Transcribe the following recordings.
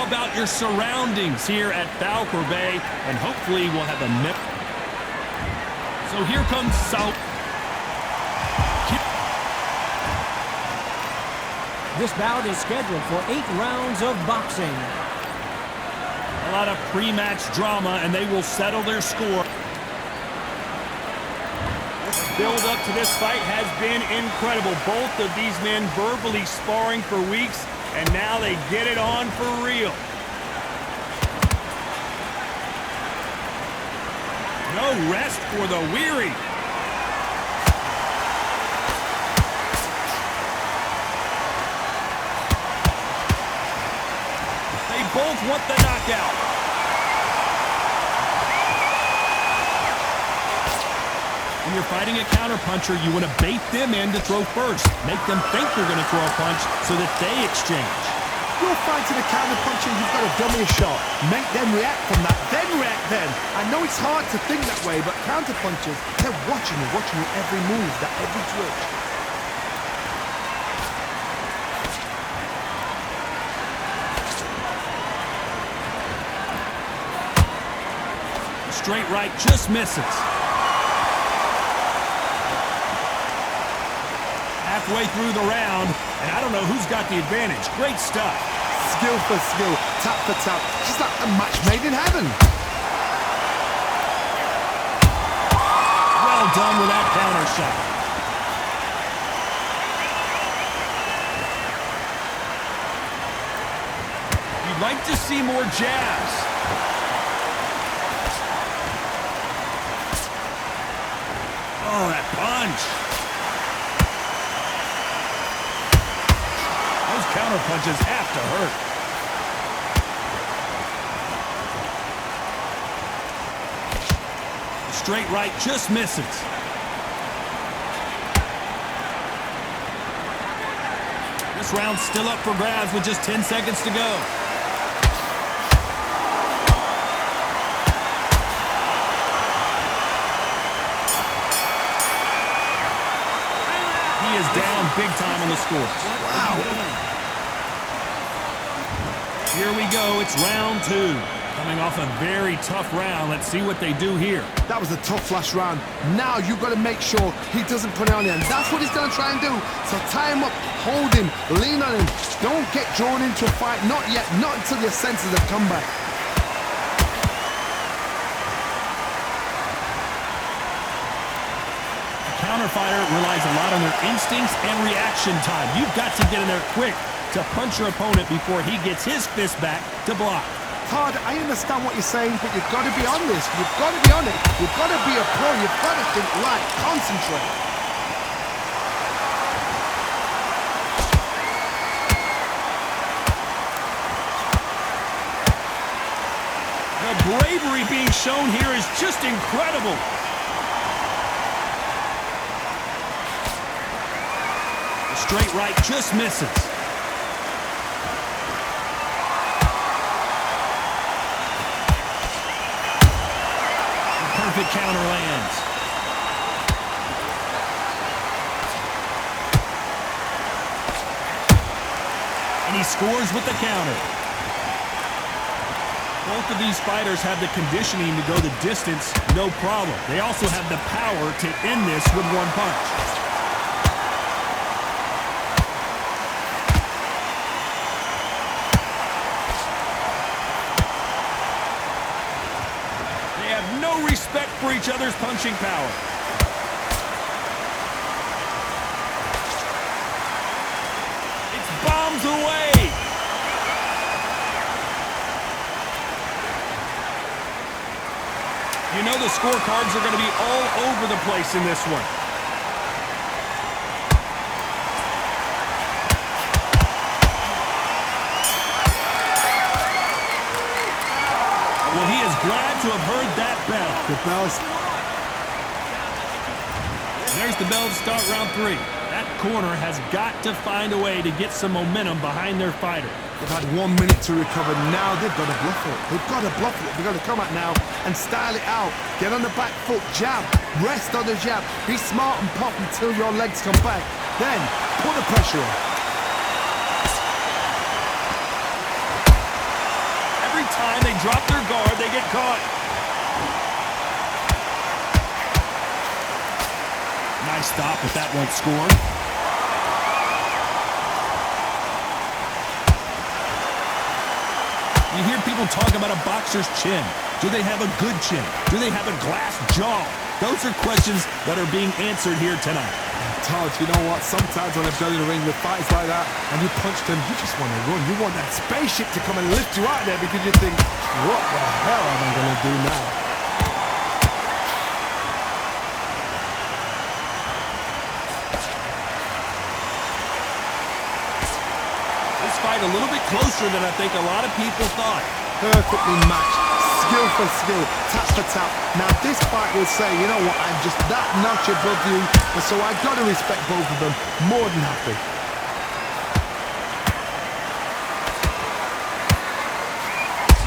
about your surroundings here at Falcour Bay, and hopefully we'll have a mip. So here comes South. This bout is scheduled for 8 rounds of boxing. A lot of pre-match drama, and they will settle their score. The build-up to this fight has been incredible. Both of these men verbally sparring for weeks, and now they get it on for real. No rest for the weary. They both want the knockout. When you're fighting a counterpuncher, you want to bait them in to throw first. Make them think you're going to throw a punch so that they exchange. You're fighting a counterpuncher, you've got to dummy a shot. Make them react from that, then react then. I know it's hard to think that way, but counterpunchers, they're watching you every move, that every twitch. Straight right just misses. Halfway through the round, and I don't know who's got the advantage. Great stuff. Skill for skill, tap for tap. Just like a match made in heaven. Well done with that counter shot. You'd like to see more jabs. Oh, that punch. Those counter punches have to hurt. Straight right just misses. This round's still up for grabs with just 10 seconds to go. He is down big time on the scores. Wow. Here we go. It's round 2. Coming off a very tough round. Let's see what they do here. That was a tough last round. Now you've got to make sure he doesn't put it on you, and that's what he's going to try and do. So tie him up, hold him, lean on him. Don't get drawn into a fight. Not yet. Not until your senses have come back. Counter fighter relies a lot on their instincts and reaction time. You've got to get in there quick to punch your opponent before he gets his fist back to block. Todd, I understand what you're saying, but you've got to be on this. You've got to be on it. You've got to be a pro. You've got to think light. Concentrate. The bravery being shown here is just incredible. The straight right just misses. Perfect counter lands. And he scores with the counter. Both of these fighters have the conditioning to go the distance, no problem. They also have the power to end this with one punch. Respect for each other's punching power. It's bombs away. You know the scorecards are going to be all over the place in this one. Well, he is glad to have heard that bell. The bell's... There's the bell to start round 3. That corner has got to find a way to get some momentum behind their fighter. They've had 1 minute to recover. Now they've got to bluff it. They've got to bluff it. They've got to come out now and style it out. Get on the back foot, jab, rest on the jab. Be smart and pop until your legs come back. Then put the pressure on. time they drop their guard, they get caught. Nice stop, but that won't score. You hear people talk about a boxer's chin. Do they have a good chin? Do they have a glass jaw? Those are questions that are being answered here tonight. Todd, you know what? Sometimes when I've done in the ring with fights like that and you punch them, you just want to run. You want that spaceship to come and lift you out there because you think, what the hell am I going to do now? This fight a little bit closer than I think a lot of people thought. Perfectly matched. Skill for skill, tap for tap. Now this fight will say, you know what, I'm just that notch above you, and so I got to respect both of them. More than happy.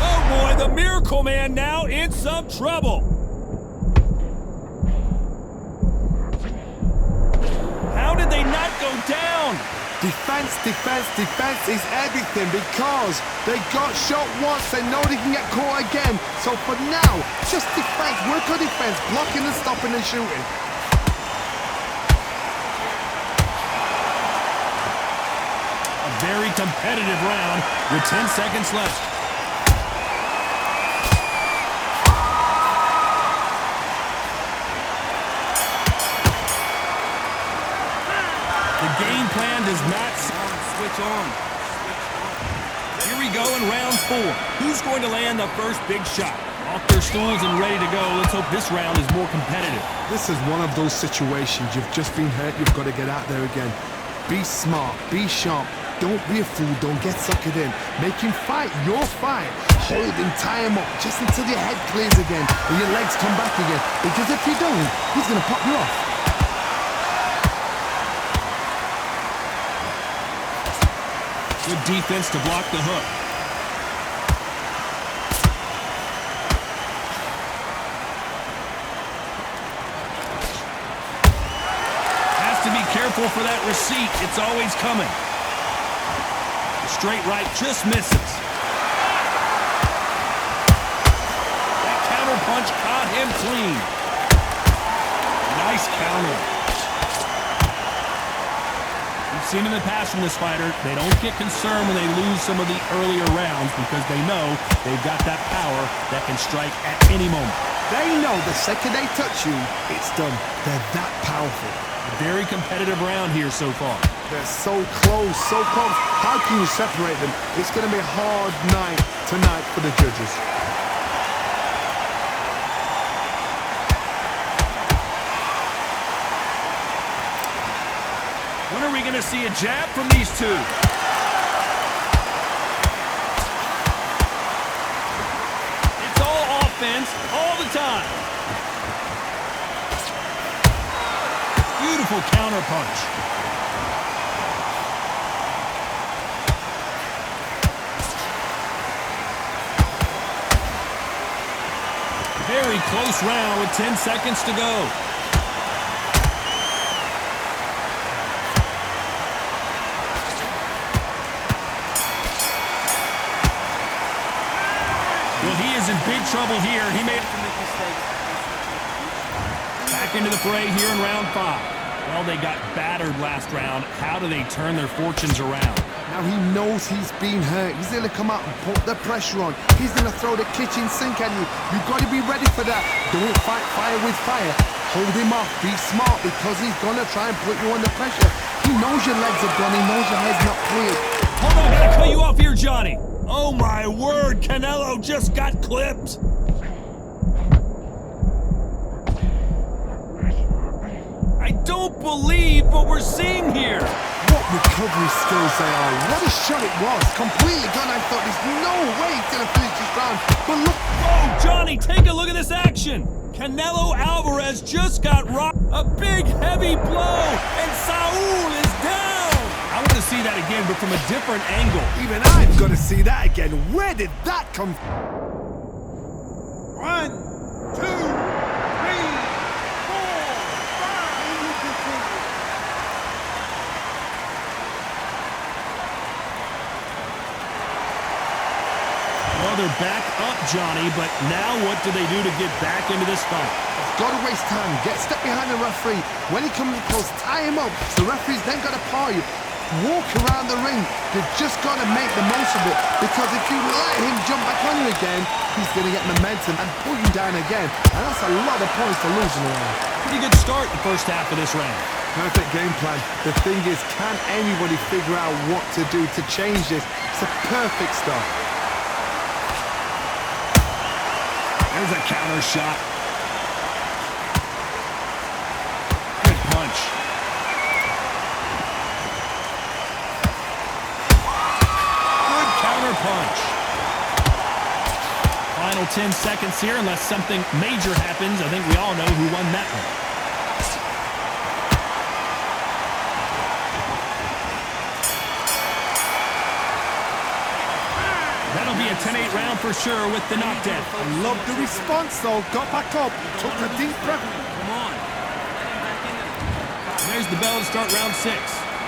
Oh boy, the Miracle Man now in some trouble. How did they not go down? Defense, defense, defense is everything because they got shot once, they know they can get caught again. So for now, just defense, work on defense, blocking and stopping and shooting. A very competitive round with 10 seconds left. The game plan does not switch on. Here we go in round 4. Who's going to land the first big shot? Off their stools and ready to go. Let's hope this round is more competitive. This is one of those situations. You've just been hurt, you've got to get out there again. Be smart, be sharp. Don't be a fool, don't get suckered in. Make him fight your fight. Hold him, tie him up, just until your head clears again and your legs come back again. Because if you don't, he's going to pop you off. Good defense to block the hook. Has to be careful for that receipt. It's always coming. The straight right just misses. That counter punch caught him clean. Nice counter. Seen in the past from this fighter, they don't get concerned when they lose some of the earlier rounds because they know they've got that power that can strike at any moment. They know the second they touch you, it's done. They're that powerful. A very competitive round here so far. They're so close, so close. How can you separate them? It's going to be a hard night tonight for the judges. When are we going to see a jab from these two? It's all offense, all the time. Beautiful counter punch. Very close round with 10 seconds to go. In big trouble here. He made some mistakes. Back into the fray here in round 5. Well, they got battered last round. How do they turn their fortunes around? Now he knows he's been hurt. He's going to come out and put the pressure on. He's going to throw the kitchen sink at you. You've got to be ready for that. Don't fight fire with fire. Hold him off. Be smart because he's going to try and put you under pressure. He knows your legs are gone. He knows your head's not cleared. Hold on, gotta cut you off here, Johnny. Oh my word, Canelo just got clipped. I don't believe what we're seeing here. What recovery skills they are. What a shot it was. Completely gone. I thought there's no way he's going to finish this round. But look. Oh, Johnny, take a look at this action. Canelo Alvarez just got rocked. A big, heavy blow, and Saul is down. I want to see that again, but from a different angle. Even I've got to see that again. Where did that come from? 1, 2, 3, 4, 5. Well, they're back up, Johnny, but now what do they do to get back into this fight? Got to waste time. Get a step behind the referee. When he comes close, tie him up. So the referee's then got to paw you. Walk around the ring. You've just got to make the most of it. Because if you let him jump back on you again, he's going to get momentum and pull you down again. And that's a lot of points to lose in a round. Pretty good start the first half of this round. Perfect game plan. The thing is, can anybody figure out what to do to change this? It's a perfect start. There's a counter shot. Good punch. Good counter punch. Final 10 seconds here, unless something major happens. I think we all know who won that one. That'll be a 10-8 round for sure with the knockdown. I love the response though. Got back up, took a deep breath. Come on. There's the bell to start round 6.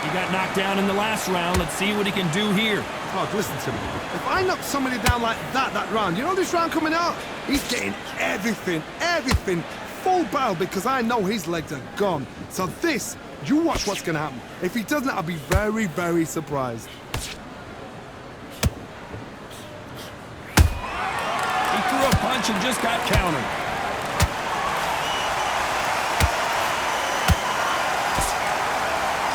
He got knocked down in the last round. Let's see what he can do here. Oh, listen to me. If I knock somebody down like that round, you know this round coming out? He's getting everything, full barrel because I know his legs are gone. So this, you watch what's going to happen. If he doesn't, I'll be very, very surprised. Threw a punch and just got countered.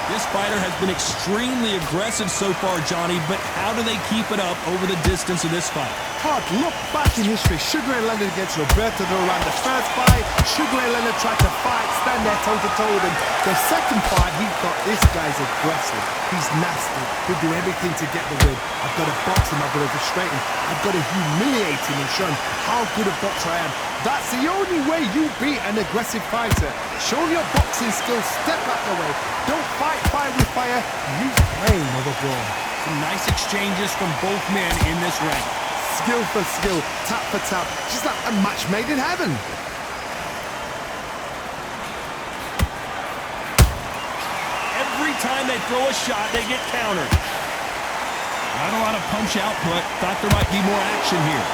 This fighter has been extremely aggressive so far, Johnny, but how do they keep it up over the distance of this fight? Hard, look back in history. Sugar Ray Leonard against Roberto Duran. The first fight, Sugar Ray Leonard tried to fight, stand there toe-to-toe with him. The second fight, he thought, this guy's aggressive. He's nasty. He'll do everything to get the win. I've got to box him, I've got to frustrate him. I've got to humiliate him and show him how good a boxer I am. That's the only way you beat an aggressive fighter. Show your boxing skills, step out the way. Don't fight fire with fire. Use brain over brawn. Some nice exchanges from both men in this round. Skill for skill, tap for tap, just like a match made in heaven. Every time they throw a shot, they get countered. Not a lot of punch output. Thought there might be more action here.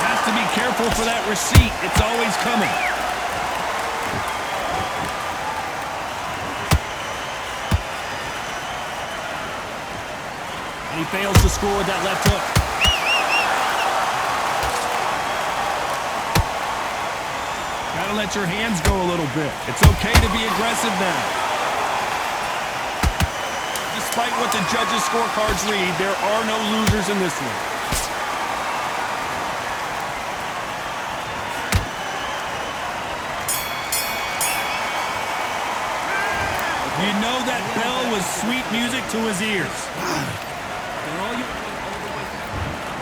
Has to be careful for that receipt. It's always coming. And he fails to score with that left hook. Gotta let your hands go a little bit. It's okay to be aggressive now. Despite what the judges' scorecards read, there are no losers in this one. You know that bell was sweet music to his ears.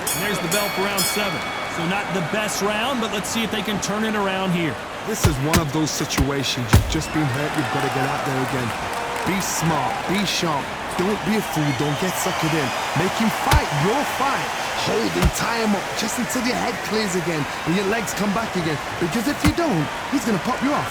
And there's the bell for round 7. So not the best round, but let's see if they can turn it around here. This is one of those situations. You've just been hurt. You've got to get out there again. Be smart. Be sharp. Don't be a fool. Don't get suckered in. Make him fight your fight. Hold him, tie him up just until your head clears again and your legs come back again. Because if you don't, he's going to pop you off.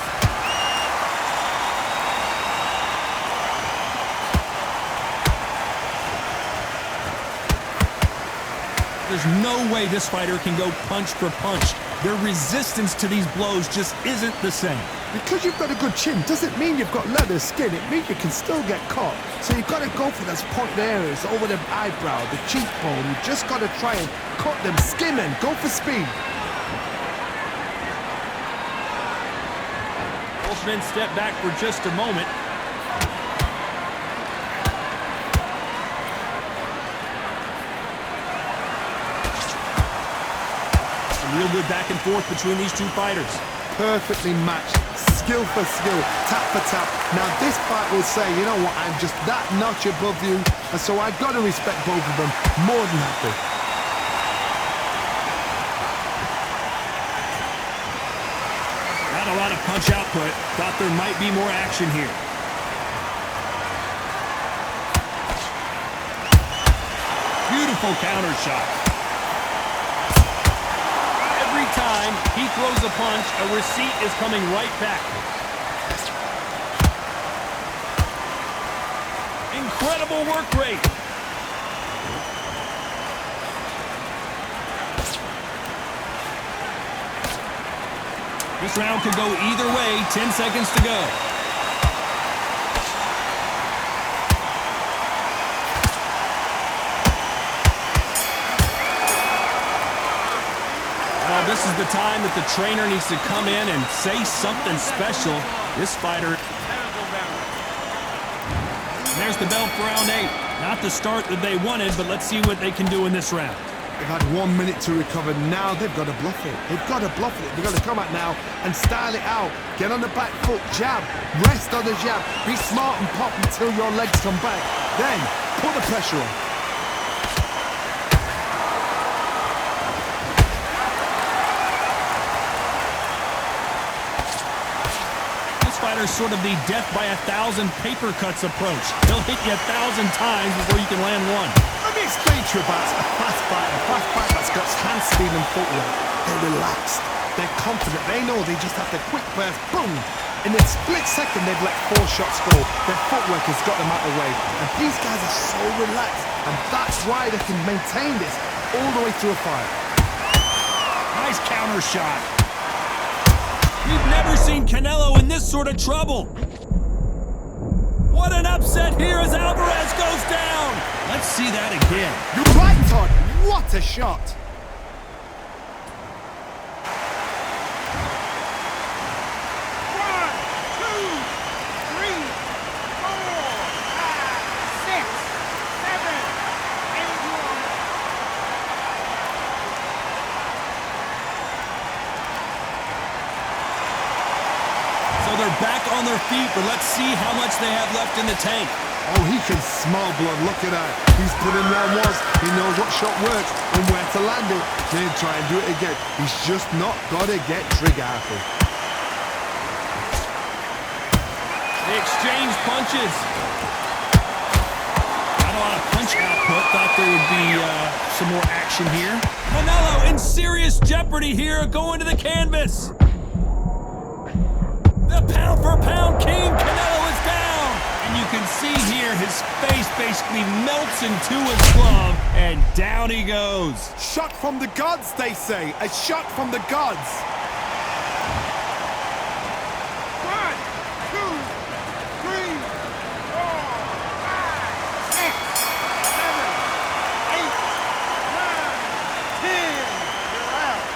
There's no way this fighter can go punch for punch. Their resistance to these blows just isn't the same. Because you've got a good chin doesn't mean you've got leather skin. It means you can still get caught. So you've got to go for those pointed areas over the eyebrow, the cheekbone. You've just got to try and cut them, skim them, go for speed. Both men step back for just a moment. Real good back and forth between these two fighters. Perfectly matched, skill for skill, tap for tap. Now this fight will say, you know what, I'm just that notch above you, and so I've got to respect both of them more than happy. Not a lot of punch output. Thought there might be more action here. Beautiful counter shot. Time he throws a punch, a receipt is coming right back. Incredible work rate. This round could go either way. 10 seconds to go. Well, this is the time that the trainer needs to come in and say something special. This fighter... And there's the bell for round 8. Not the start that they wanted, but let's see what they can do in this round. They've had 1 minute to recover. Now they've got to bluff it. They've got to bluff it. They've got to come out now and style it out. Get on the back foot, jab, rest on the jab. Be smart and pop until your legs come back. Then put the pressure on. Fighter's sort of the death by 1,000 paper cuts approach. He'll hit you 1,000 times before you can land one. Let me explain to you about a fast fighter that's got hand speed and footwork. They're relaxed. They're confident. They know they just have the quick burst. Boom! In a split second, they've let 4 shots go. Their footwork has got them out of the way. And these guys are so relaxed. And that's why they can maintain this all the way through a fight. Nice counter shot. We've never seen Canelo in this sort of trouble. What an upset here as Alvarez goes down. Let's see that again. You're right, Todd. What a shot. They're back on their feet, but let's see how much they have left in the tank. Oh, he can smell blood. Look at that. He's put in round 1. He knows what shot works and where to land it. Then try and do it again. He's just not got to get trigger happy. They exchange punches. Not a lot of punch output. Thought there would be some more action here. Canelo in serious jeopardy here, going to the canvas. The pound-for-pound king, Canelo, is down. And you can see here his face basically melts into his glove, and down he goes. Shot from the gods, they say. A shot from the gods. 1, 2, 3, 4, 5, 6, 7, 8, 9, 10. You're out.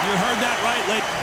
You heard that right, ladies.